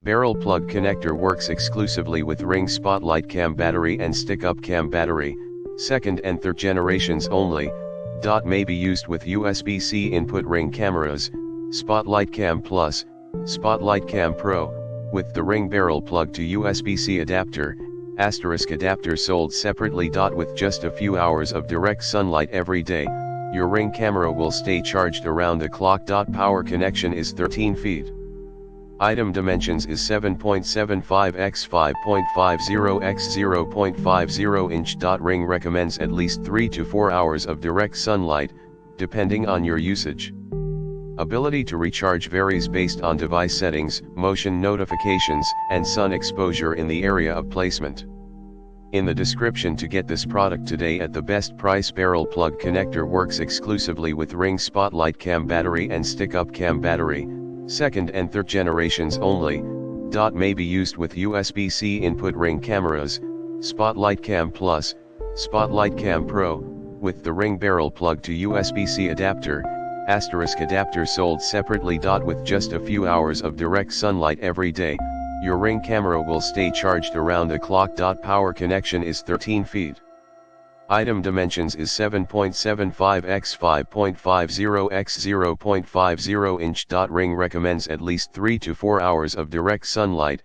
Barrel plug connector works exclusively with ring spotlight cam battery and stick up cam battery, second and third generations only. May be used with USB-C input ring cameras, Spotlight Cam Plus, Spotlight Cam Pro, with the ring barrel plug to USB-C adapter, adapter sold separately. With just a few hours of direct sunlight every day, your ring camera will stay charged around the clock. Power connection is 13 feet. Item dimensions is 7.75 x 5.50 x 0.50 inch. Ring recommends at least 3 to 4 hours of direct sunlight, depending on your usage. Ability to recharge varies based on device settings, motion notifications, and sun exposure in the area of placement. In the description to get this product today at the best price. Barrel plug connector works exclusively with ring spotlight cam battery and stick up cam battery, second and third generations only. May be used with USB-C input ring cameras, Spotlight Cam Plus, Spotlight Cam Pro, with the ring barrel plug to USB-C adapter, adapter sold separately. With just a few hours of direct sunlight every day, your ring camera will stay charged around the clock. Power connection is 13 feet. Item dimensions is 7.75 x 5.50 x 0.50 inch. Ring recommends at least 3 to 4 hours of direct sunlight,